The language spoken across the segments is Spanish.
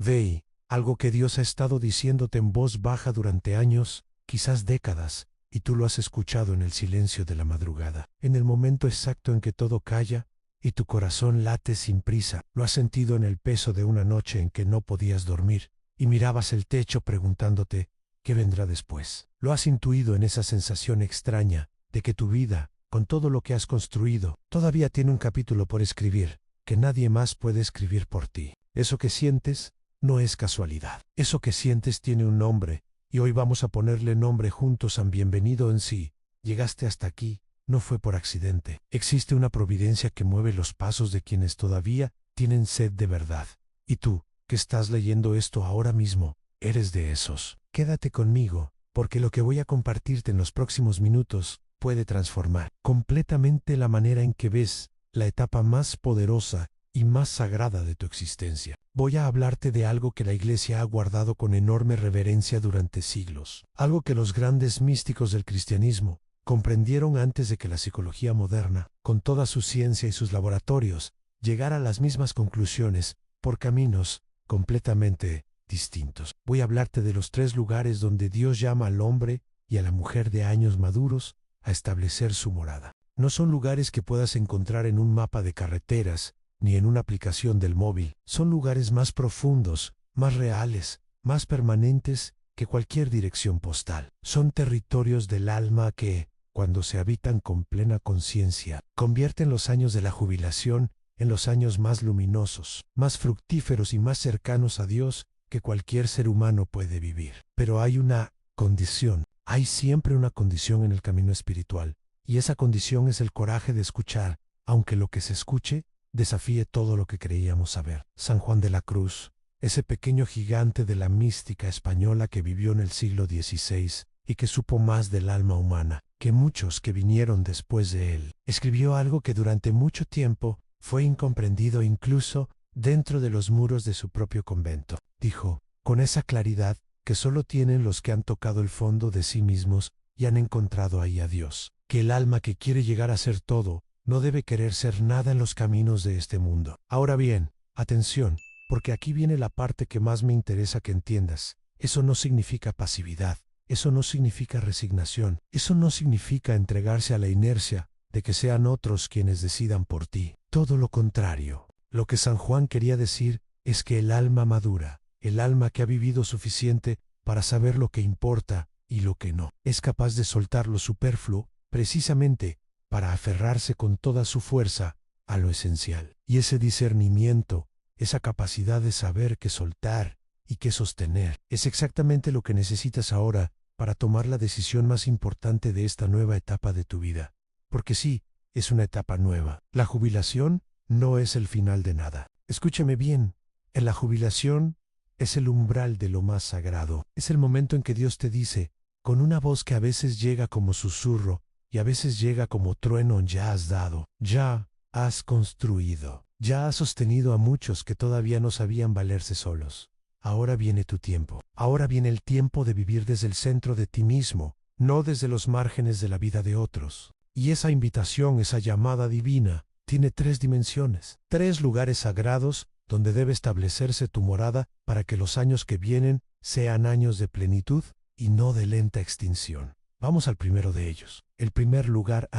Ve, algo que Dios ha estado diciéndote en voz baja durante años, quizás décadas, y tú lo has escuchado en el silencio de la madrugada, en el momento exacto en que todo calla y tu corazón late sin prisa. Lo has sentido en el peso de una noche en que no podías dormir y mirabas el techo preguntándote ¿qué vendrá después? Lo has intuido en esa sensación extraña de que tu vida, con todo lo que has construido, todavía tiene un capítulo por escribir, que nadie más puede escribir por ti. Eso que sientes no es casualidad. Eso que sientes tiene un nombre, y hoy vamos a ponerle nombre juntos a Bienvenido en sí. Llegaste hasta aquí, no fue por accidente. Existe una providencia que mueve los pasos de quienes todavía tienen sed de verdad. Y tú, que estás leyendo esto ahora mismo, eres de esos. Quédate conmigo, porque lo que voy a compartirte en los próximos minutos puede transformar completamente la manera en que ves la etapa más poderosa y más sagrada de tu existencia. Voy a hablarte de algo que la Iglesia ha guardado con enorme reverencia durante siglos, algo que los grandes místicos del cristianismo comprendieron antes de que la psicología moderna, con toda su ciencia y sus laboratorios, llegara a las mismas conclusiones por caminos completamente distintos. Voy a hablarte de los 3 lugares donde Dios llama al hombre y a la mujer de años maduros a establecer su morada. No son lugares que puedas encontrar en un mapa de carreteras ni en una aplicación del móvil. Son lugares más profundos, más reales, más permanentes que cualquier dirección postal. Son territorios del alma que, cuando se habitan con plena conciencia, convierten los años de la jubilación en los años más luminosos, más fructíferos y más cercanos a Dios que cualquier ser humano puede vivir. Pero hay una condición, hay siempre una condición en el camino espiritual, y esa condición es el coraje de escuchar, aunque lo que se escuche desafíe todo lo que creíamos saber. San Juan de la Cruz, ese pequeño gigante de la mística española que vivió en el siglo XVI y que supo más del alma humana que muchos que vinieron después de él, escribió algo que durante mucho tiempo fue incomprendido incluso dentro de los muros de su propio convento. Dijo, con esa claridad que solo tienen los que han tocado el fondo de sí mismos y han encontrado ahí a Dios, que el alma que quiere llegar a ser todo no debe querer ser nada en los caminos de este mundo. Ahora bien, atención, porque aquí viene la parte que más me interesa que entiendas. Eso no significa pasividad, eso no significa resignación, eso no significa entregarse a la inercia de que sean otros quienes decidan por ti. Todo lo contrario. Lo que San Juan quería decir es que el alma madura, el alma que ha vivido suficiente para saber lo que importa y lo que no, es capaz de soltar lo superfluo, precisamente para aferrarse con toda su fuerza a lo esencial. Y ese discernimiento, esa capacidad de saber qué soltar y qué sostener, es exactamente lo que necesitas ahora para tomar la decisión más importante de esta nueva etapa de tu vida. Porque sí, es una etapa nueva. La jubilación no es el final de nada. Escúchame bien, en la jubilación es el umbral de lo más sagrado. Es el momento en que Dios te dice, con una voz que a veces llega como susurro y a veces llega como trueno: ya has dado, ya has construido, ya has sostenido a muchos que todavía no sabían valerse solos. Ahora viene tu tiempo. Ahora viene el tiempo de vivir desde el centro de ti mismo, no desde los márgenes de la vida de otros. Y esa invitación, esa llamada divina, tiene 3 dimensiones, 3 lugares sagrados donde debe establecerse tu morada para que los años que vienen sean años de plenitud y no de lenta extinción. Vamos al primero de ellos. El primer lugar,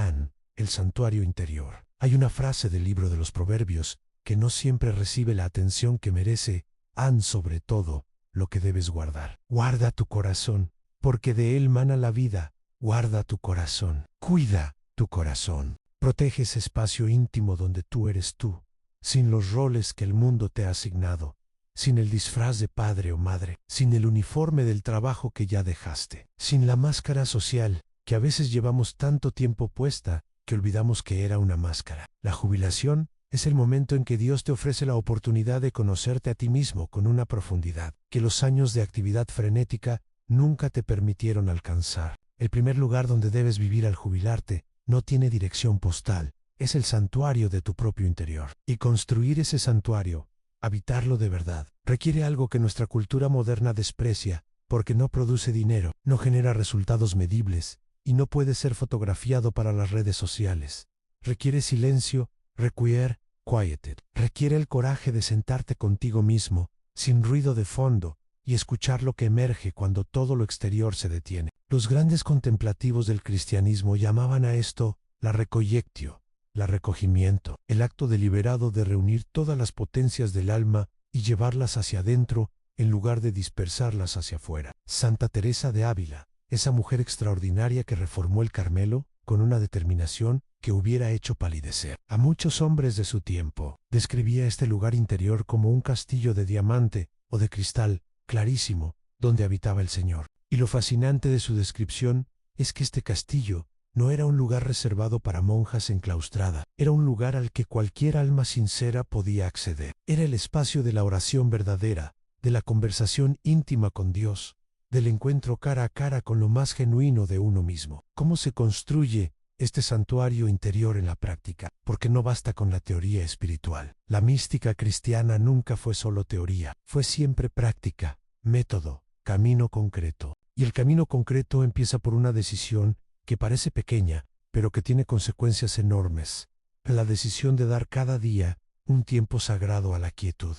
el santuario interior. Hay una frase del libro de los Proverbios que no siempre recibe la atención que merece. Sobre todo, lo que debes guardar. Guarda tu corazón, porque de él mana la vida. Guarda tu corazón. Cuida tu corazón. Protege ese espacio íntimo donde tú eres tú, sin los roles que el mundo te ha asignado, sin el disfraz de padre o madre, sin el uniforme del trabajo que ya dejaste, sin la máscara social que a veces llevamos tanto tiempo puesta que olvidamos que era una máscara. La jubilación es el momento en que Dios te ofrece la oportunidad de conocerte a ti mismo con una profundidad que los años de actividad frenética nunca te permitieron alcanzar. El primer lugar donde debes vivir al jubilarte no tiene dirección postal, es el santuario de tu propio interior. Y construir ese santuario, habitarlo de verdad, requiere algo que nuestra cultura moderna desprecia, porque no produce dinero, no genera resultados medibles, y no puede ser fotografiado para las redes sociales. Requiere silencio, quieted. Requiere el coraje de sentarte contigo mismo sin ruido de fondo, y escuchar lo que emerge cuando todo lo exterior se detiene. Los grandes contemplativos del cristianismo llamaban a esto la recollectio, la recogimiento, el acto deliberado de reunir todas las potencias del alma y llevarlas hacia adentro en lugar de dispersarlas hacia afuera. Santa Teresa de Ávila, esa mujer extraordinaria que reformó el Carmelo con una determinación que hubiera hecho palidecer a muchos hombres de su tiempo, describía este lugar interior como un castillo de diamante o de cristal clarísimo donde habitaba el Señor. Y lo fascinante de su descripción es que este castillo no era un lugar reservado para monjas enclaustrada, era un lugar al que cualquier alma sincera podía acceder. Era el espacio de la oración verdadera, de la conversación íntima con Dios, del encuentro cara a cara con lo más genuino de uno mismo. ¿Cómo se construye este santuario interior en la práctica? Porque no basta con la teoría espiritual. La mística cristiana nunca fue solo teoría, fue siempre práctica, método, camino concreto. Y el camino concreto empieza por una decisión que parece pequeña, pero que tiene consecuencias enormes. La decisión de dar cada día un tiempo sagrado a la quietud,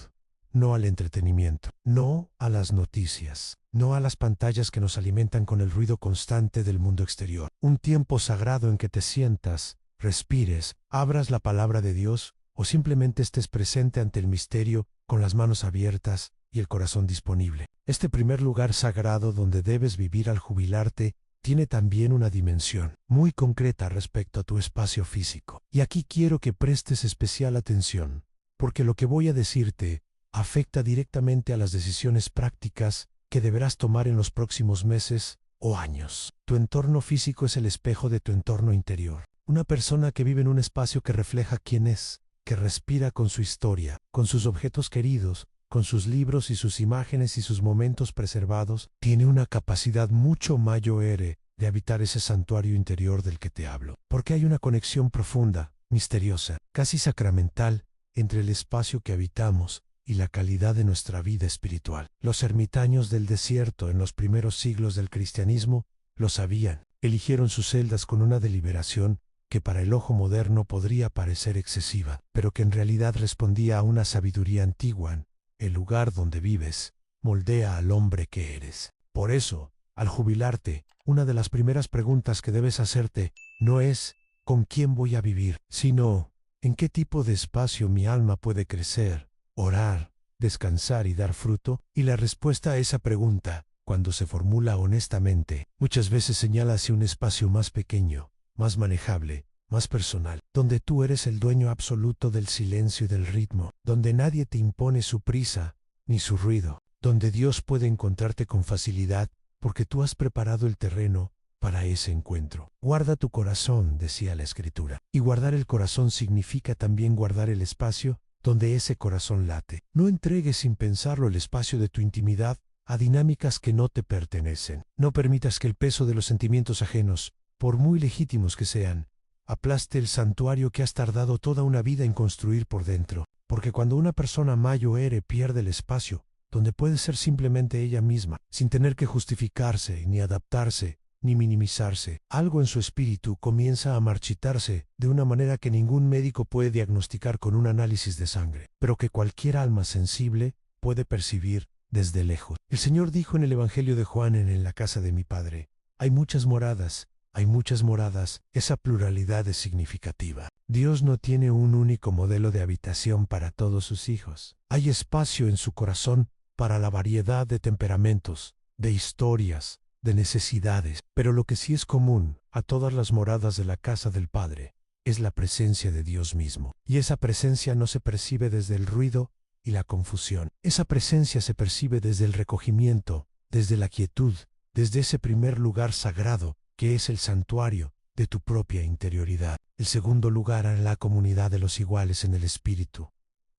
no al entretenimiento, no a las noticias, no a las pantallas que nos alimentan con el ruido constante del mundo exterior. Un tiempo sagrado en que te sientas, respires, abras la palabra de Dios o simplemente estés presente ante el misterio con las manos abiertas y el corazón disponible. Este primer lugar sagrado donde debes vivir al jubilarte tiene también una dimensión muy concreta respecto a tu espacio físico. Y aquí quiero que prestes especial atención, porque lo que voy a decirte afecta directamente a las decisiones prácticas que deberás tomar en los próximos meses o años. Tu entorno físico es el espejo de tu entorno interior. Una persona que vive en un espacio que refleja quién es, que respira con su historia, con sus objetos queridos, con sus libros y sus imágenes y sus momentos preservados, tiene una capacidad mucho mayor de habitar ese santuario interior del que te hablo. Porque hay una conexión profunda, misteriosa, casi sacramental, entre el espacio que habitamos y la calidad de nuestra vida espiritual. Los ermitaños del desierto en los primeros siglos del cristianismo lo sabían. Eligieron sus celdas con una deliberación que para el ojo moderno podría parecer excesiva, pero que en realidad respondía a una sabiduría antigua. El lugar donde vives moldea al hombre que eres. Por eso, al jubilarte, una de las primeras preguntas que debes hacerte no es ¿con quién voy a vivir?, sino ¿en qué tipo de espacio mi alma puede crecer, orar, descansar y dar fruto? Y la respuesta a esa pregunta, cuando se formula honestamente, muchas veces señala hacia un espacio más pequeño, más manejable, más personal, donde tú eres el dueño absoluto del silencio y del ritmo, donde nadie te impone su prisa ni su ruido, donde Dios puede encontrarte con facilidad porque tú has preparado el terreno para ese encuentro. Guarda tu corazón, decía la Escritura, y guardar el corazón significa también guardar el espacio donde ese corazón late. No entregues sin pensarlo el espacio de tu intimidad a dinámicas que no te pertenecen. No permitas que el peso de los sentimientos ajenos, por muy legítimos que sean, aplaste el santuario que has tardado toda una vida en construir por dentro, porque cuando una persona mayor pierde el espacio, donde puede ser simplemente ella misma, sin tener que justificarse, ni adaptarse, ni minimizarse, algo en su espíritu comienza a marchitarse de una manera que ningún médico puede diagnosticar con un análisis de sangre, pero que cualquier alma sensible puede percibir desde lejos. El Señor dijo en el Evangelio de Juan en la casa de mi Padre, hay muchas moradas, esa pluralidad es significativa. Dios no tiene un único modelo de habitación para todos sus hijos. Hay espacio en su corazón para la variedad de temperamentos, de historias, de necesidades, pero lo que sí es común a todas las moradas de la casa del Padre es la presencia de Dios mismo. Y esa presencia no se percibe desde el ruido y la confusión. Esa presencia se percibe desde el recogimiento, desde la quietud, desde ese primer lugar sagrado que es el santuario de tu propia interioridad. El segundo lugar en la comunidad de los iguales en el espíritu.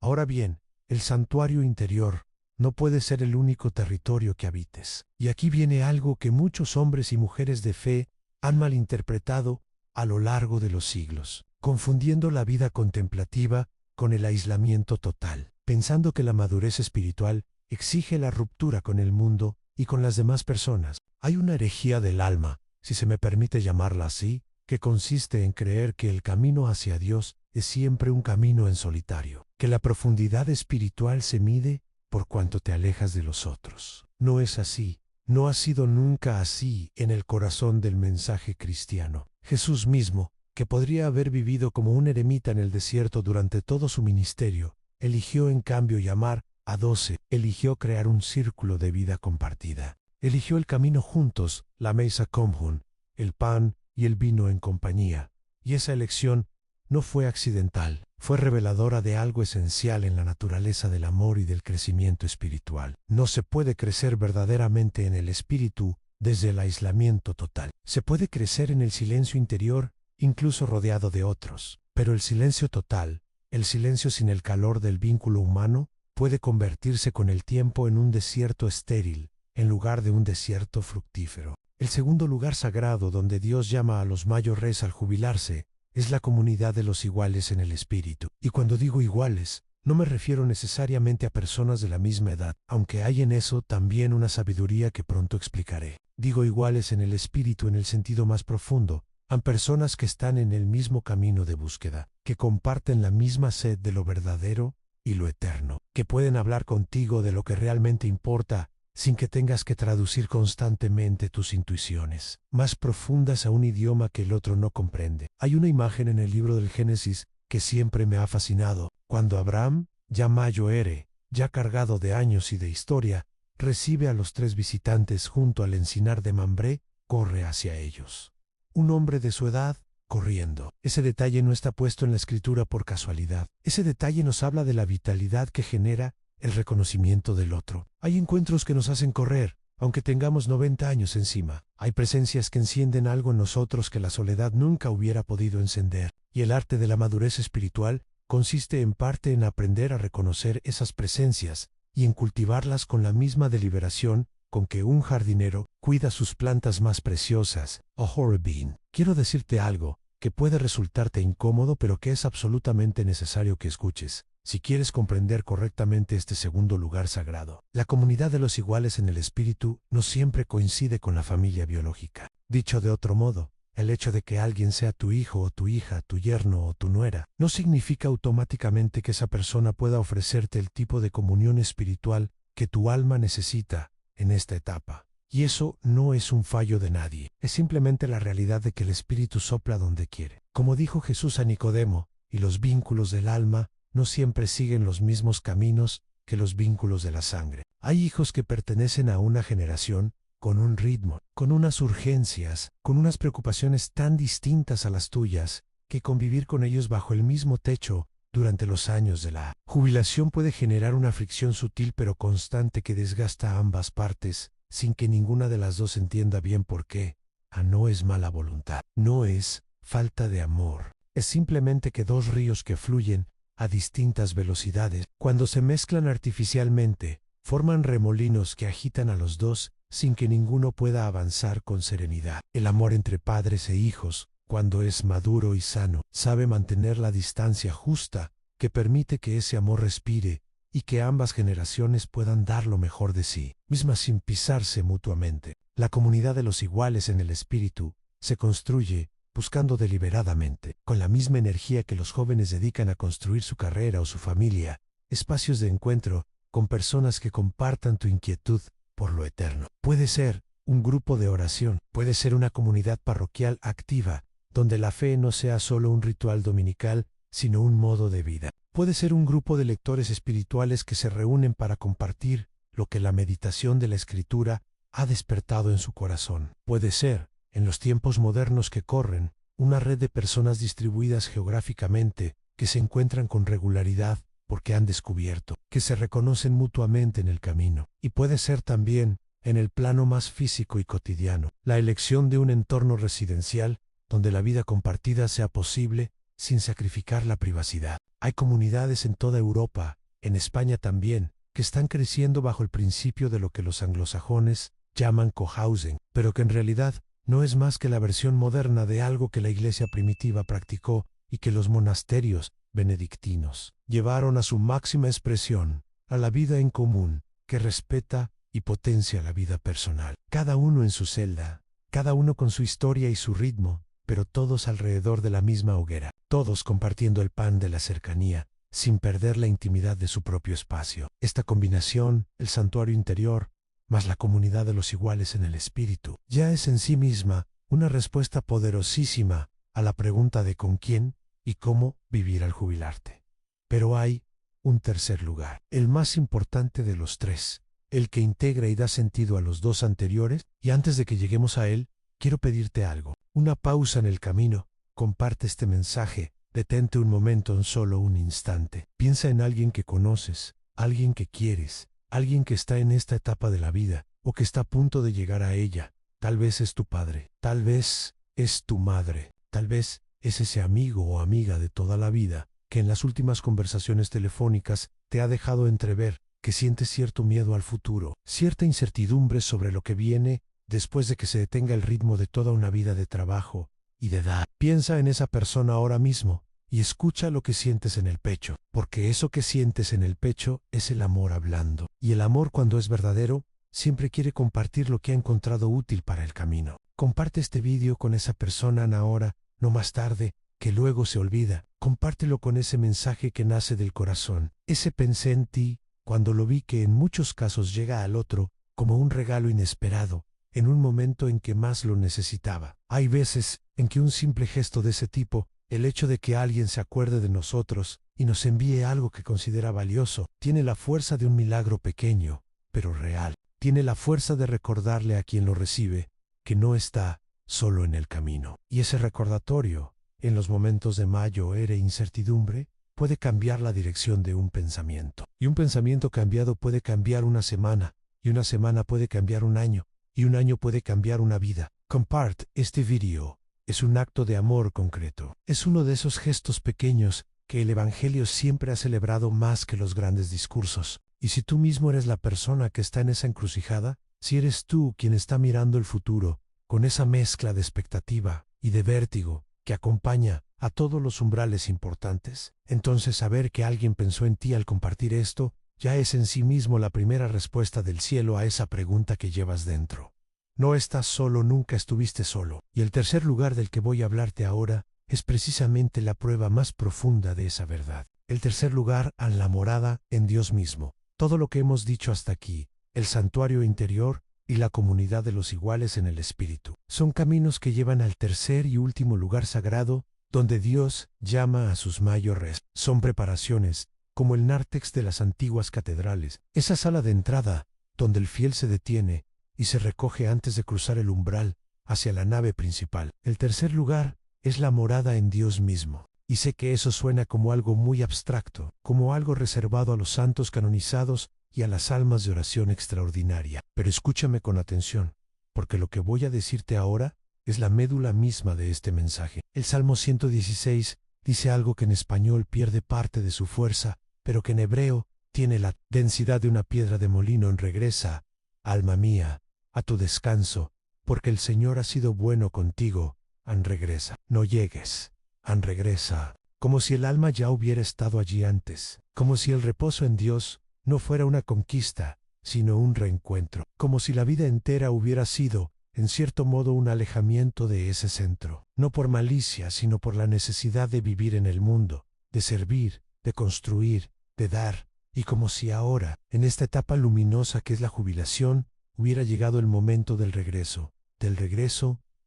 Ahora bien, el santuario interior no puede ser el único territorio que habites. Y aquí viene algo que muchos hombres y mujeres de fe han malinterpretado a lo largo de los siglos, confundiendo la vida contemplativa con el aislamiento total, pensando que la madurez espiritual exige la ruptura con el mundo y con las demás personas. Hay una herejía del alma, si se me permite llamarla así, que consiste en creer que el camino hacia Dios es siempre un camino en solitario, que la profundidad espiritual se mide por cuanto te alejas de los otros. No es así. No ha sido nunca así en el corazón del mensaje cristiano. Jesús mismo, que podría haber vivido como un eremita en el desierto durante todo su ministerio, eligió en cambio llamar a 12, eligió crear un círculo de vida compartida. Eligió el camino juntos, la mesa común, el pan y el vino en compañía. Y esa elección no fue accidental, fue reveladora de algo esencial en la naturaleza del amor y del crecimiento espiritual. No se puede crecer verdaderamente en el espíritu desde el aislamiento total. Se puede crecer en el silencio interior, incluso rodeado de otros. Pero el silencio total, el silencio sin el calor del vínculo humano, puede convertirse con el tiempo en un desierto estéril, en lugar de un desierto fructífero. El segundo lugar sagrado donde Dios llama a los mayores al jubilarse es la comunidad de los iguales en el espíritu. Y cuando digo iguales, no me refiero necesariamente a personas de la misma edad, aunque hay en eso también una sabiduría que pronto explicaré. Digo iguales en el espíritu en el sentido más profundo, a personas que están en el mismo camino de búsqueda, que comparten la misma sed de lo verdadero y lo eterno, que pueden hablar contigo de lo que realmente importa, sin que tengas que traducir constantemente tus intuiciones, más profundas a un idioma que el otro no comprende. Hay una imagen en el libro del Génesis que siempre me ha fascinado. Cuando Abraham, ya mayor, ya cargado de años y de historia, recibe a los 3 visitantes junto al encinar de Mambré, corre hacia ellos. Un hombre de su edad, corriendo. Ese detalle no está puesto en la escritura por casualidad. Ese detalle nos habla de la vitalidad que genera el reconocimiento del otro. Hay encuentros que nos hacen correr, aunque tengamos 90 años encima. Hay presencias que encienden algo en nosotros que la soledad nunca hubiera podido encender. Y el arte de la madurez espiritual consiste en parte en aprender a reconocer esas presencias y en cultivarlas con la misma deliberación con que un jardinero cuida sus plantas más preciosas. Horribin. Quiero decirte algo que puede resultarte incómodo, pero que es absolutamente necesario que escuches, si quieres comprender correctamente este segundo lugar sagrado. La comunidad de los iguales en el espíritu no siempre coincide con la familia biológica. Dicho de otro modo, el hecho de que alguien sea tu hijo o tu hija, tu yerno o tu nuera, no significa automáticamente que esa persona pueda ofrecerte el tipo de comunión espiritual que tu alma necesita en esta etapa. Y eso no es un fallo de nadie, es simplemente la realidad de que el espíritu sopla donde quiere. Como dijo Jesús a Nicodemo, y los vínculos del alma no siempre siguen los mismos caminos que los vínculos de la sangre. Hay hijos que pertenecen a una generación con un ritmo, con unas urgencias, con unas preocupaciones tan distintas a las tuyas, que convivir con ellos bajo el mismo techo durante los años de la jubilación puede generar una fricción sutil pero constante que desgasta a ambas partes, sin que ninguna de las dos entienda bien por qué. No es mala voluntad, no es falta de amor, es simplemente que 2 ríos que fluyen a distintas velocidades, cuando se mezclan artificialmente, forman remolinos que agitan a los dos sin que ninguno pueda avanzar con serenidad. El amor entre padres e hijos, cuando es maduro y sano, sabe mantener la distancia justa que permite que ese amor respire y que ambas generaciones puedan dar lo mejor de sí mismas sin pisarse mutuamente. La comunidad de los iguales en el espíritu se construye buscando deliberadamente, con la misma energía que los jóvenes dedican a construir su carrera o su familia, espacios de encuentro con personas que compartan tu inquietud por lo eterno. Puede ser un grupo de oración, puede ser una comunidad parroquial activa, donde la fe no sea solo un ritual dominical, sino un modo de vida. Puede ser un grupo de lectores espirituales que se reúnen para compartir lo que la meditación de la Escritura ha despertado en su corazón. Puede ser, en los tiempos modernos que corren, una red de personas distribuidas geográficamente que se encuentran con regularidad porque han descubierto que se reconocen mutuamente en el camino. Y puede ser también, en el plano más físico y cotidiano, la elección de un entorno residencial donde la vida compartida sea posible sin sacrificar la privacidad. Hay comunidades en toda Europa, en España también, que están creciendo bajo el principio de lo que los anglosajones llaman cohousing, pero que en realidad no es más que la versión moderna de algo que la iglesia primitiva practicó y que los monasterios benedictinos llevaron a su máxima expresión, a la vida en común, que respeta y potencia la vida personal. Cada uno en su celda, cada uno con su historia y su ritmo, pero todos alrededor de la misma hoguera, todos compartiendo el pan de la cercanía, sin perder la intimidad de su propio espacio. Esta combinación, el santuario interior, más la comunidad de los iguales en el espíritu, ya es en sí misma una respuesta poderosísima a la pregunta de con quién y cómo vivir al jubilarte. Pero hay un tercer lugar, el más importante de los tres, el que integra y da sentido a los dos anteriores, y antes de que lleguemos a él, quiero pedirte algo, una pausa en el camino, comparte este mensaje, detente un momento, solo un instante, piensa en alguien que conoces, alguien que quieres, alguien que está en esta etapa de la vida, o que está a punto de llegar a ella. Tal vez es tu padre, tal vez es tu madre, tal vez es ese amigo o amiga de toda la vida, que en las últimas conversaciones telefónicas te ha dejado entrever que siente cierto miedo al futuro, cierta incertidumbre sobre lo que viene después de que se detenga el ritmo de toda una vida de trabajo y de edad. Piensa en esa persona ahora mismo y escucha lo que sientes en el pecho, porque eso que sientes en el pecho es el amor hablando. Y el amor, cuando es verdadero, siempre quiere compartir lo que ha encontrado útil para el camino. Comparte este vídeo con esa persona ahora, no más tarde, que luego se olvida. Compártelo con ese mensaje que nace del corazón. Ese pensé en ti, cuando lo vi, que en muchos casos llega al otro como un regalo inesperado, en un momento en que más lo necesitaba. Hay veces en que un simple gesto de ese tipo, el hecho de que alguien se acuerde de nosotros y nos envíe algo que considera valioso, tiene la fuerza de un milagro pequeño, pero real. Tiene la fuerza de recordarle a quien lo recibe que no está solo en el camino. Y ese recordatorio, en los momentos de mayor incertidumbre, puede cambiar la dirección de un pensamiento. Y un pensamiento cambiado puede cambiar una semana, y una semana puede cambiar un año, y un año puede cambiar una vida. Comparte este video. Es un acto de amor concreto. Es uno de esos gestos pequeños que el Evangelio siempre ha celebrado más que los grandes discursos. Y si tú mismo eres la persona que está en esa encrucijada, si eres tú quien está mirando el futuro, con esa mezcla de expectativa y de vértigo que acompaña a todos los umbrales importantes, entonces saber que alguien pensó en ti al compartir esto, ya es en sí mismo la primera respuesta del cielo a esa pregunta que llevas dentro. No estás solo, nunca estuviste solo. Y el tercer lugar del que voy a hablarte ahora es precisamente la prueba más profunda de esa verdad. El tercer lugar, a la morada en Dios mismo. Todo lo que hemos dicho hasta aquí, el santuario interior y la comunidad de los iguales en el espíritu, son caminos que llevan al tercer y último lugar sagrado, donde Dios llama a sus mayores. Son preparaciones, como el nártex de las antiguas catedrales, esa sala de entrada, donde el fiel se detiene y se recoge antes de cruzar el umbral hacia la nave principal. El tercer lugar es la morada en Dios mismo. Y sé que eso suena como algo muy abstracto, como algo reservado a los santos canonizados y a las almas de oración extraordinaria. Pero escúchame con atención, porque lo que voy a decirte ahora es la médula misma de este mensaje. El Salmo 116 dice algo que en español pierde parte de su fuerza, pero que en hebreo tiene la densidad de una piedra de molino. Regresa, alma mía, a tu descanso, porque el Señor ha sido bueno contigo. Regresa. No llegues. Regresa. Como si el alma ya hubiera estado allí antes. Como si el reposo en Dios no fuera una conquista, sino un reencuentro. Como si la vida entera hubiera sido, en cierto modo, un alejamiento de ese centro. No por malicia, sino por la necesidad de vivir en el mundo, de servir, de construir, de dar. Y como si ahora, en esta etapa luminosa que es la jubilación, hubiera llegado el momento del regreso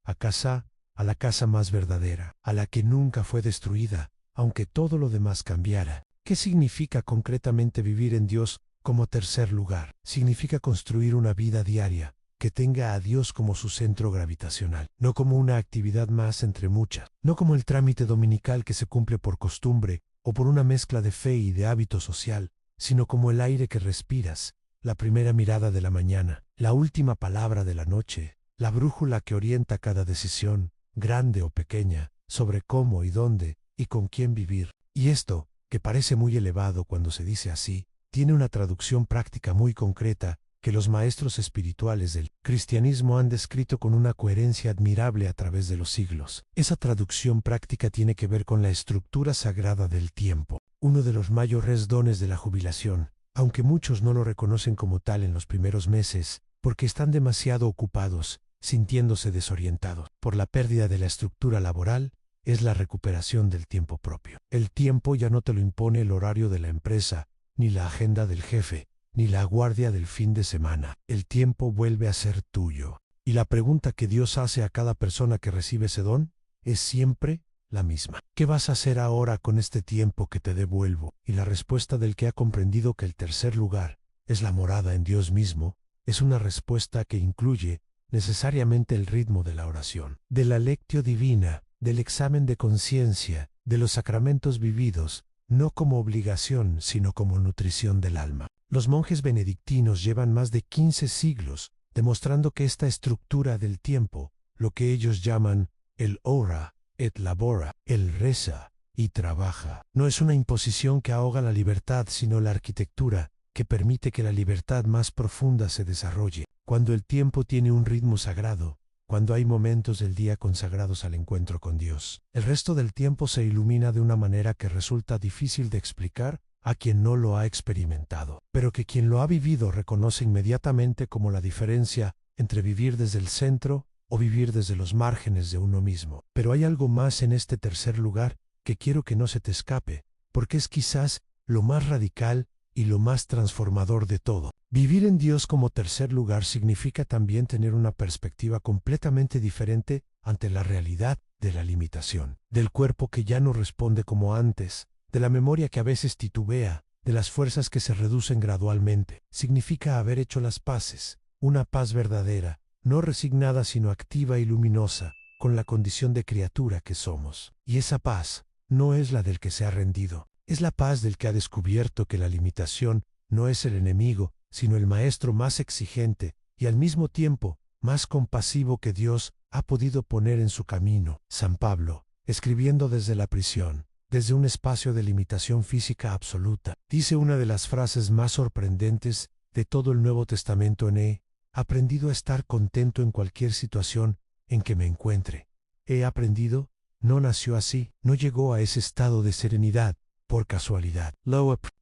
a casa, a la casa más verdadera, a la que nunca fue destruida, aunque todo lo demás cambiara. ¿Qué significa concretamente vivir en Dios como tercer lugar? Significa construir una vida diaria que tenga a Dios como su centro gravitacional, no como una actividad más entre muchas, no como el trámite dominical que se cumple por costumbre o por una mezcla de fe y de hábito social, sino como el aire que respiras, la primera mirada de la mañana, la última palabra de la noche, la brújula que orienta cada decisión, grande o pequeña, sobre cómo y dónde y con quién vivir. Y esto, que parece muy elevado cuando se dice así, tiene una traducción práctica muy concreta que los maestros espirituales del cristianismo han descrito con una coherencia admirable a través de los siglos. Esa traducción práctica tiene que ver con la estructura sagrada del tiempo, uno de los mayores dones de la jubilación, aunque muchos no lo reconocen como tal en los primeros meses, porque están demasiado ocupados, sintiéndose desorientados por la pérdida de la estructura laboral, es la recuperación del tiempo propio. El tiempo ya no te lo impone el horario de la empresa, ni la agenda del jefe, ni la guardia del fin de semana. El tiempo vuelve a ser tuyo. Y la pregunta que Dios hace a cada persona que recibe ese don es siempre la misma. ¿Qué vas a hacer ahora con este tiempo que te devuelvo? Y la respuesta del que ha comprendido que el tercer lugar es la morada en Dios mismo, es una respuesta que incluye necesariamente el ritmo de la oración, de la lectio divina, del examen de conciencia, de los sacramentos vividos, no como obligación, sino como nutrición del alma. Los monjes benedictinos llevan más de 15 siglos demostrando que esta estructura del tiempo, lo que ellos llaman el ora et labora, el reza y trabaja, no es una imposición que ahoga la libertad, sino la arquitectura que permite que la libertad más profunda se desarrolle. Cuando el tiempo tiene un ritmo sagrado, cuando hay momentos del día consagrados al encuentro con Dios, el resto del tiempo se ilumina de una manera que resulta difícil de explicar a quien no lo ha experimentado, pero que quien lo ha vivido reconoce inmediatamente como la diferencia entre vivir desde el centro o vivir desde los márgenes de uno mismo. Pero hay algo más en este tercer lugar que quiero que no se te escape, porque es quizás lo más radical y lo más transformador de todo. Vivir en Dios como tercer lugar significa también tener una perspectiva completamente diferente ante la realidad de la limitación, del cuerpo que ya no responde como antes, de la memoria que a veces titubea, de las fuerzas que se reducen gradualmente. Significa haber hecho las paces, una paz verdadera, no resignada sino activa y luminosa, con la condición de criatura que somos. Y esa paz no es la del que se ha rendido, es la paz del que ha descubierto que la limitación no es el enemigo, sino el maestro más exigente y al mismo tiempo más compasivo que Dios ha podido poner en su camino. San Pablo, escribiendo desde la prisión, desde un espacio de limitación física absoluta, dice una de las frases más sorprendentes de todo el Nuevo Testamento: he aprendido a estar contento en cualquier situación en que me encuentre. He aprendido, no nació así, no llegó a ese estado de serenidad por casualidad.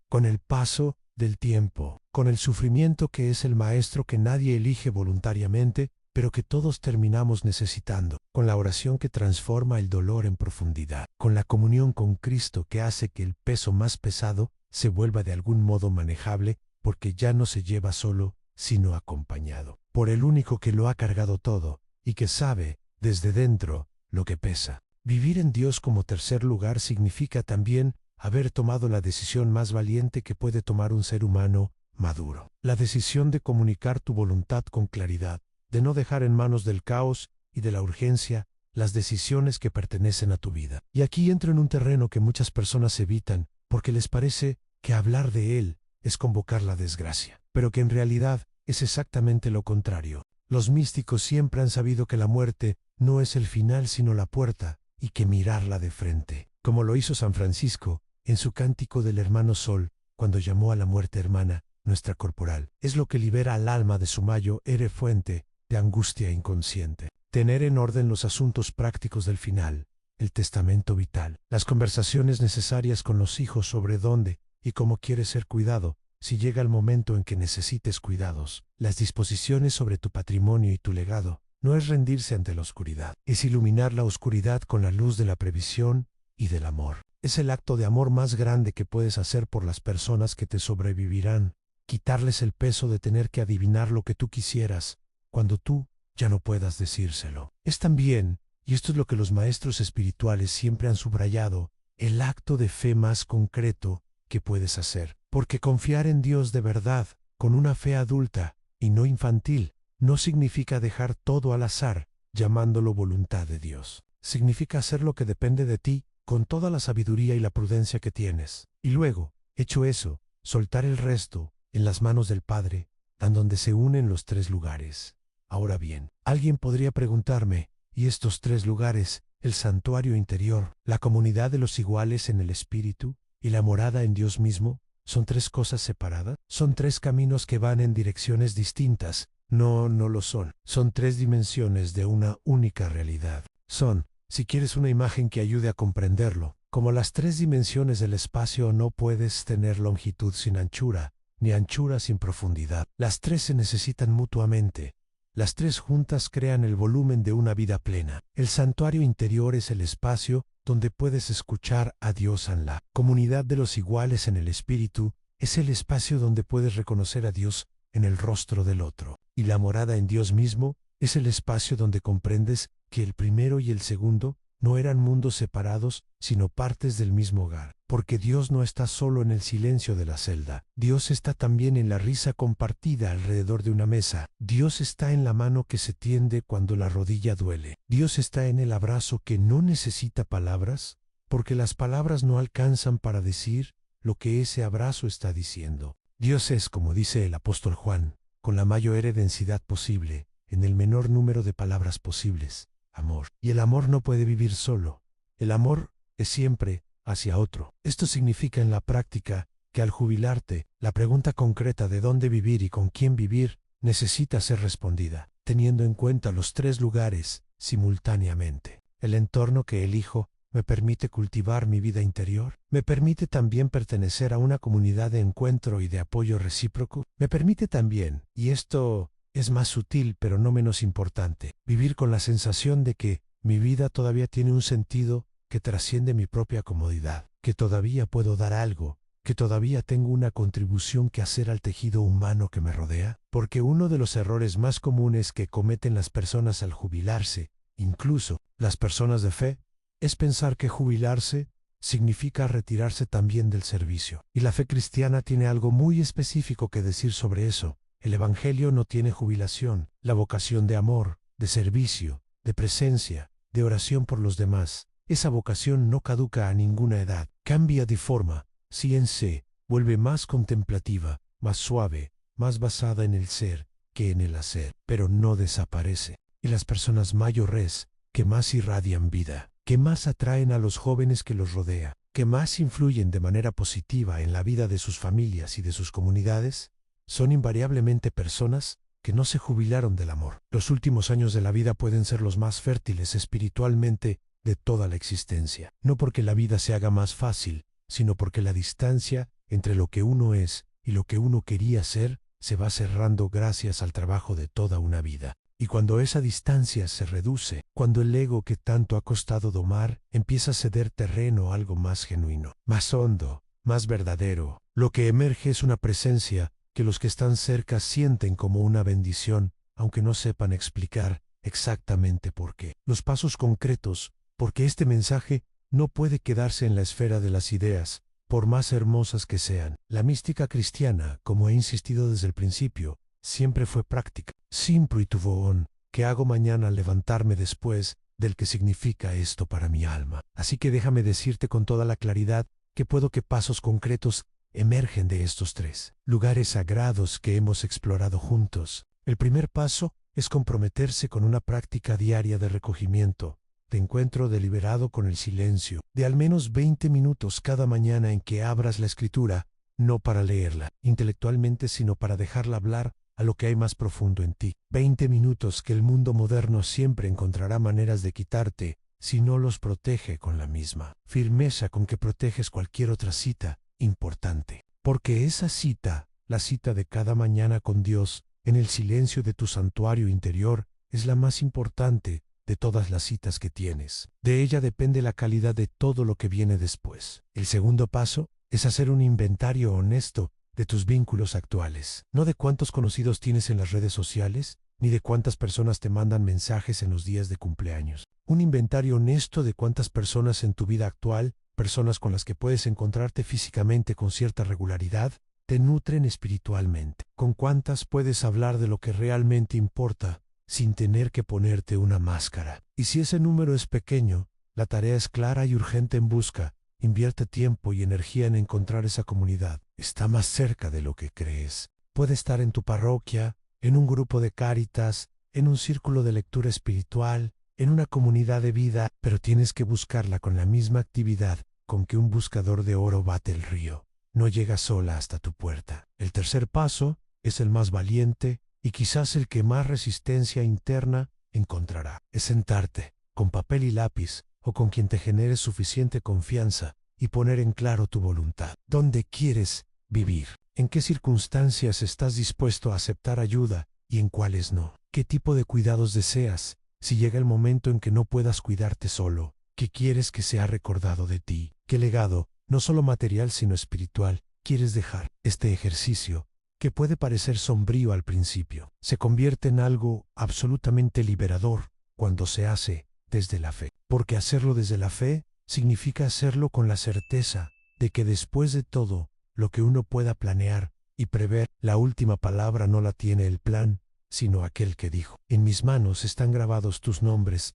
Con el paso del tiempo, con el sufrimiento que es el maestro que nadie elige voluntariamente, pero que todos terminamos necesitando, con la oración que transforma el dolor en profundidad, con la comunión con Cristo que hace que el peso más pesado se vuelva de algún modo manejable, porque ya no se lleva solo, sino acompañado por el único que lo ha cargado todo y que sabe, desde dentro, lo que pesa. Vivir en Dios como tercer lugar significa también haber tomado la decisión más valiente que puede tomar un ser humano maduro. La decisión de comunicar tu voluntad con claridad, de no dejar en manos del caos y de la urgencia las decisiones que pertenecen a tu vida. Y aquí entro en un terreno que muchas personas evitan porque les parece que hablar de él es convocar la desgracia, pero que en realidad es exactamente lo contrario. Los místicos siempre han sabido que la muerte no es el final sino la puerta, y que mirarla de frente, como lo hizo San Francisco en su cántico del hermano Sol, cuando llamó a la muerte hermana, nuestra corporal, es lo que libera al alma de su mayo ere fuente de angustia inconsciente. Tener en orden los asuntos prácticos del final, el testamento vital, las conversaciones necesarias con los hijos sobre dónde y cómo quieres ser cuidado, si llega el momento en que necesites cuidados, las disposiciones sobre tu patrimonio y tu legado, no es rendirse ante la oscuridad, es iluminar la oscuridad con la luz de la previsión y del amor. Es el acto de amor más grande que puedes hacer por las personas que te sobrevivirán, quitarles el peso de tener que adivinar lo que tú quisieras, cuando tú ya no puedas decírselo. Es también, y esto es lo que los maestros espirituales siempre han subrayado, el acto de fe más concreto que puedes hacer, porque confiar en Dios de verdad, con una fe adulta y no infantil, no significa dejar todo al azar, llamándolo voluntad de Dios. Significa hacer lo que depende de ti, con toda la sabiduría y la prudencia que tienes. Y luego, hecho eso, soltar el resto en las manos del Padre, en donde se unen los tres lugares. Ahora bien, alguien podría preguntarme, ¿y estos tres lugares, el santuario interior, la comunidad de los iguales en el Espíritu y la morada en Dios mismo, son tres cosas separadas? ¿Son tres caminos que van en direcciones distintas? No, no lo son. Son tres dimensiones de una única realidad. Son, si quieres una imagen que ayude a comprenderlo, como las tres dimensiones del espacio. No puedes tener longitud sin anchura, ni anchura sin profundidad. Las tres se necesitan mutuamente. Las tres juntas crean el volumen de una vida plena. El santuario interior es el espacio donde puedes escuchar a Dios en la comunidad de los iguales en el Espíritu. Es el espacio donde puedes reconocer a Dios en el rostro del otro. Y la morada en Dios mismo es el espacio donde comprendes que el primero y el segundo no eran mundos separados, sino partes del mismo hogar. Porque Dios no está solo en el silencio de la celda. Dios está también en la risa compartida alrededor de una mesa. Dios está en la mano que se tiende cuando la rodilla duele. Dios está en el abrazo que no necesita palabras, porque las palabras no alcanzan para decir lo que ese abrazo está diciendo. Dios es, como dice el apóstol Juan, con la mayor densidad posible, en el menor número de palabras posibles, amor. Y el amor no puede vivir solo. El amor es siempre hacia otro. Esto significa en la práctica que al jubilarte, la pregunta concreta de dónde vivir y con quién vivir necesita ser respondida, teniendo en cuenta los tres lugares simultáneamente. El entorno que elijo me permite cultivar mi vida interior, me permite también pertenecer a una comunidad de encuentro y de apoyo recíproco, me permite también, y esto es más sutil pero no menos importante, vivir con la sensación de que mi vida todavía tiene un sentido que trasciende mi propia comodidad, que todavía puedo dar algo, que todavía tengo una contribución que hacer al tejido humano que me rodea, porque uno de los errores más comunes que cometen las personas al jubilarse, incluso las personas de fe, es pensar que jubilarse significa retirarse también del servicio. Y la fe cristiana tiene algo muy específico que decir sobre eso. El Evangelio no tiene jubilación. La vocación de amor, de servicio, de presencia, de oración por los demás, esa vocación no caduca a ninguna edad. Cambia de forma, se vuelve más contemplativa, más suave, más basada en el ser que en el hacer, pero no desaparece. Y las personas mayores, que más irradian vida, que más atraen a los jóvenes que los rodea, que más influyen de manera positiva en la vida de sus familias y de sus comunidades, son invariablemente personas que no se jubilaron del amor. Los últimos años de la vida pueden ser los más fértiles espiritualmente de toda la existencia, no porque la vida se haga más fácil, sino porque la distancia entre lo que uno es y lo que uno quería ser se va cerrando gracias al trabajo de toda una vida. Y cuando esa distancia se reduce, cuando el ego que tanto ha costado domar empieza a ceder terreno a algo más genuino, más hondo, más verdadero, lo que emerge es una presencia que los que están cerca sienten como una bendición, aunque no sepan explicar exactamente por qué. Los pasos concretos, porque este mensaje no puede quedarse en la esfera de las ideas, por más hermosas que sean. La mística cristiana, como he insistido desde el principio, siempre fue práctica. Simple y tuvoon, ¿qué hago mañana al levantarme después del que significa esto para mi alma? Así que déjame decirte con toda la claridad que puedo que pasos concretos emergen de estos tres lugares sagrados que hemos explorado juntos. El primer paso es comprometerse con una práctica diaria de recogimiento, de encuentro deliberado con el silencio, de al menos 20 minutos cada mañana en que abras la escritura, no para leerla intelectualmente, sino para dejarla hablar a lo que hay más profundo en ti. 20 minutos que el mundo moderno siempre encontrará maneras de quitarte si no los protege con la misma firmeza con que proteges cualquier otra cita importante. Porque esa cita, la cita de cada mañana con Dios, en el silencio de tu santuario interior, es la más importante de todas las citas que tienes. De ella depende la calidad de todo lo que viene después. El segundo paso es hacer un inventario honesto de tus vínculos actuales, no de cuántos conocidos tienes en las redes sociales, ni de cuántas personas te mandan mensajes en los días de cumpleaños. Un inventario honesto de cuántas personas en tu vida actual, personas con las que puedes encontrarte físicamente con cierta regularidad, te nutren espiritualmente. Con cuántas puedes hablar de lo que realmente importa, sin tener que ponerte una máscara. Y si ese número es pequeño, la tarea es clara y urgente en busca. Invierte tiempo y energía en encontrar esa comunidad. Está más cerca de lo que crees. Puede estar en tu parroquia, en un grupo de Cáritas, en un círculo de lectura espiritual, en una comunidad de vida, pero tienes que buscarla con la misma actividad con que un buscador de oro bate el río. No llega sola hasta tu puerta. El tercer paso es el más valiente y quizás el que más resistencia interna encontrará. Es sentarte, con papel y lápiz, o con quien te genere suficiente confianza, y poner en claro tu voluntad. ¿Dónde quieres vivir? ¿En qué circunstancias estás dispuesto a aceptar ayuda y en cuáles no? ¿Qué tipo de cuidados deseas si llega el momento en que no puedas cuidarte solo? ¿Qué quieres que sea recordado de ti? ¿Qué legado, no solo material sino espiritual, quieres dejar? Este ejercicio, que puede parecer sombrío al principio, se convierte en algo absolutamente liberador cuando se hace desde la fe. Porque hacerlo desde la fe significa hacerlo con la certeza de que después de todo lo que uno pueda planear y prever, la última palabra no la tiene el plan, sino aquel que dijo: en mis manos están grabados tus nombres.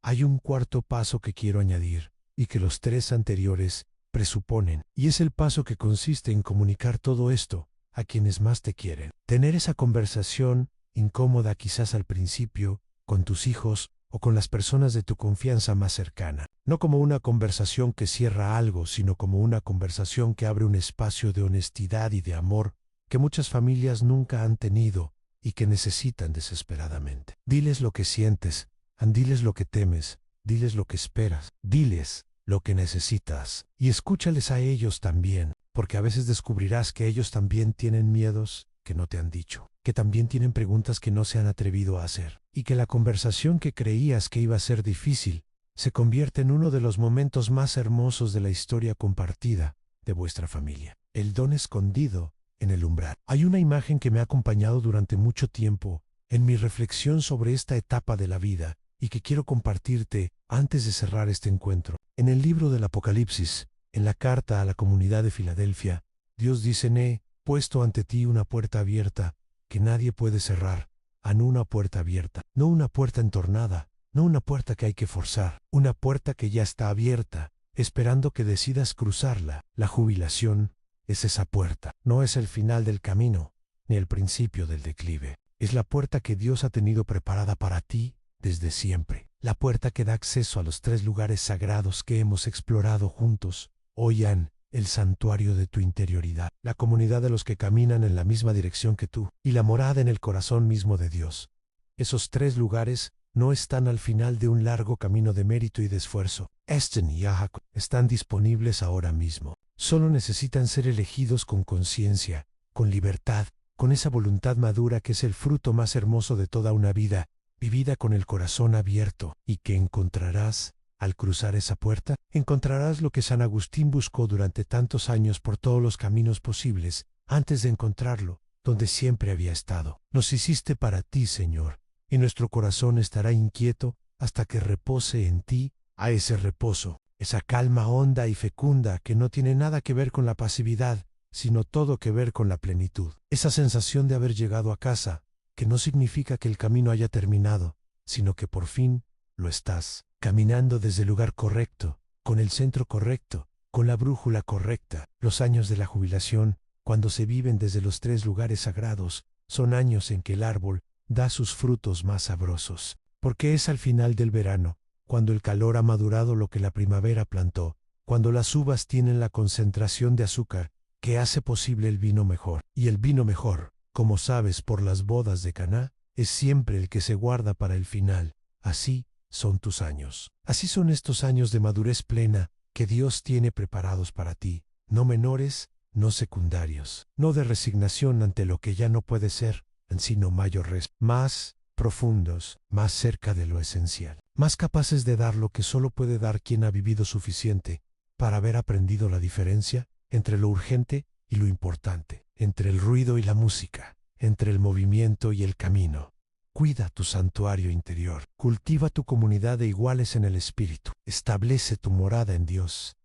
Hay un cuarto paso que quiero añadir, y que los tres anteriores presuponen, y es el paso que consiste en comunicar todo esto a quienes más te quieren. Tener esa conversación, incómoda quizás al principio, con tus hijos o con las personas de tu confianza más cercana. No como una conversación que cierra algo, sino como una conversación que abre un espacio de honestidad y de amor que muchas familias nunca han tenido y que necesitan desesperadamente. Diles lo que sientes, diles lo que temes, diles lo que esperas, diles lo que necesitas y escúchales a ellos también, porque a veces descubrirás que ellos también tienen miedos que no te han dicho, que también tienen preguntas que no se han atrevido a hacer, y que la conversación que creías que iba a ser difícil se convierte en uno de los momentos más hermosos de la historia compartida de vuestra familia. El don escondido en el umbral. Hay una imagen que me ha acompañado durante mucho tiempo en mi reflexión sobre esta etapa de la vida y que quiero compartirte antes de cerrar este encuentro. En el libro del Apocalipsis, en la carta a la comunidad de Filadelfia, Dios dice: he puesto ante ti una puerta abierta que nadie puede cerrar. Una puerta abierta, no una puerta entornada, no una puerta que hay que forzar, una puerta que ya está abierta, esperando que decidas cruzarla. La jubilación es esa puerta, no es el final del camino, ni el principio del declive. Es la puerta que Dios ha tenido preparada para ti desde siempre. La puerta que da acceso a los tres lugares sagrados que hemos explorado juntos. Oyan, el santuario de tu interioridad, la comunidad de los que caminan en la misma dirección que tú, y la morada en el corazón mismo de Dios. Esos tres lugares no están al final de un largo camino de mérito y de esfuerzo. Están disponibles ahora mismo. Solo necesitan ser elegidos con conciencia, con libertad, con esa voluntad madura que es el fruto más hermoso de toda una vida, vivida con el corazón abierto. ¿Y qué encontrarás al cruzar esa puerta? Encontrarás lo que San Agustín buscó durante tantos años por todos los caminos posibles, antes de encontrarlo, donde siempre había estado. Nos hiciste para ti, Señor, y nuestro corazón estará inquieto hasta que repose en ti. A ese reposo, esa calma honda y fecunda que no tiene nada que ver con la pasividad, sino todo que ver con la plenitud. Esa sensación de haber llegado a casa, que no significa que el camino haya terminado, sino que por fin lo estás, caminando desde el lugar correcto, con el centro correcto, con la brújula correcta. Los años de la jubilación, cuando se viven desde los tres lugares sagrados, son años en que el árbol da sus frutos más sabrosos, porque es al final del verano, cuando el calor ha madurado lo que la primavera plantó, cuando las uvas tienen la concentración de azúcar que hace posible el vino mejor. Y el vino mejor, como sabes por las bodas de Caná, es siempre el que se guarda para el final. Así son tus años. Así son estos años de madurez plena que Dios tiene preparados para ti, no menores, no secundarios, no de resignación ante lo que ya no puede ser, sino mayores, más profundos, más cerca de lo esencial, más capaces de dar lo que solo puede dar quien ha vivido suficiente para haber aprendido la diferencia entre lo urgente y lo importante, entre el ruido y la música, entre el movimiento y el camino. Cuida tu santuario interior, cultiva tu comunidad de iguales en el espíritu, establece tu morada en Dios.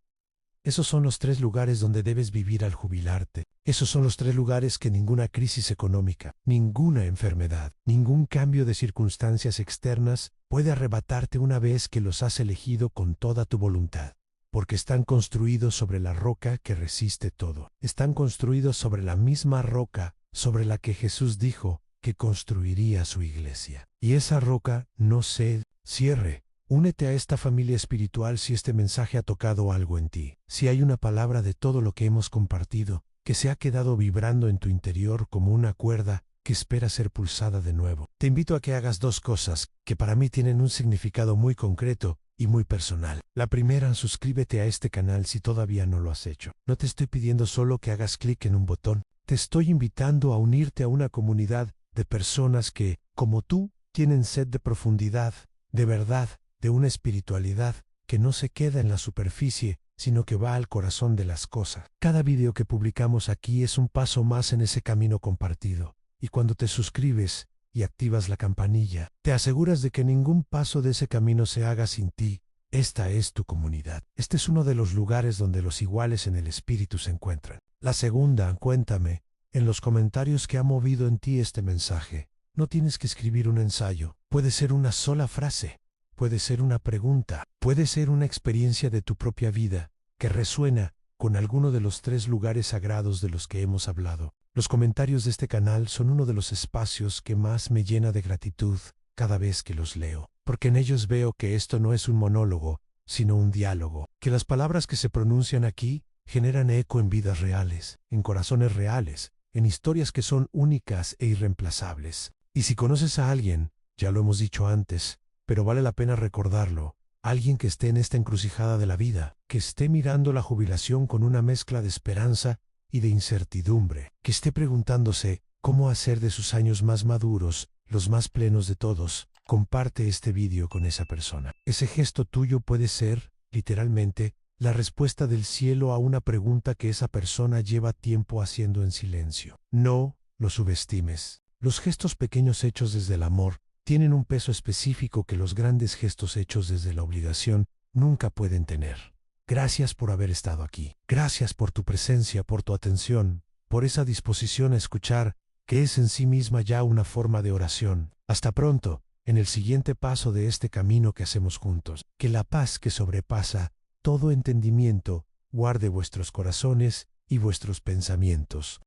Esos son los tres lugares donde debes vivir al jubilarte. Esos son los tres lugares que ninguna crisis económica, ninguna enfermedad, ningún cambio de circunstancias externas puede arrebatarte una vez que los has elegido con toda tu voluntad. Porque están construidos sobre la roca que resiste todo. Están construidos sobre la misma roca sobre la que Jesús dijo que construiría su iglesia. Y esa roca no se cierre. Únete a esta familia espiritual si este mensaje ha tocado algo en ti. Si hay una palabra de todo lo que hemos compartido que se ha quedado vibrando en tu interior como una cuerda que espera ser pulsada de nuevo. Te invito a que hagas dos cosas que para mí tienen un significado muy concreto y muy personal. La primera, suscríbete a este canal si todavía no lo has hecho. No te estoy pidiendo solo que hagas clic en un botón. Te estoy invitando a unirte a una comunidad de personas que, como tú, tienen sed de profundidad, de verdad, de una espiritualidad que no se queda en la superficie, sino que va al corazón de las cosas. Cada video que publicamos aquí es un paso más en ese camino compartido, y cuando te suscribes y activas la campanilla, te aseguras de que ningún paso de ese camino se haga sin ti. Esta es tu comunidad. Este es uno de los lugares donde los iguales en el espíritu se encuentran. La segunda, cuéntame en los comentarios qué ha movido en ti este mensaje. No tienes que escribir un ensayo. Puede ser una sola frase. Puede ser una pregunta. Puede ser una experiencia de tu propia vida que resuena con alguno de los 3 lugares sagrados de los que hemos hablado. Los comentarios de este canal son uno de los espacios que más me llena de gratitud cada vez que los leo, porque en ellos veo que esto no es un monólogo, sino un diálogo, que las palabras que se pronuncian aquí generan eco en vidas reales, en corazones reales, en historias que son únicas e irreemplazables. Y si conoces a alguien, ya lo hemos dicho antes, pero vale la pena recordarlo, alguien que esté en esta encrucijada de la vida, que esté mirando la jubilación con una mezcla de esperanza y de incertidumbre, que esté preguntándose cómo hacer de sus años más maduros, los más plenos de todos, comparte este vídeo con esa persona. Ese gesto tuyo puede ser, literalmente, la respuesta del cielo a una pregunta que esa persona lleva tiempo haciendo en silencio. No lo subestimes. Los gestos pequeños hechos desde el amor tienen un peso específico que los grandes gestos hechos desde la obligación nunca pueden tener. Gracias por haber estado aquí. Gracias por tu presencia, por tu atención, por esa disposición a escuchar, que es en sí misma ya una forma de oración. Hasta pronto, en el siguiente paso de este camino que hacemos juntos. Que la paz que sobrepasa todo entendimiento guarde vuestros corazones y vuestros pensamientos.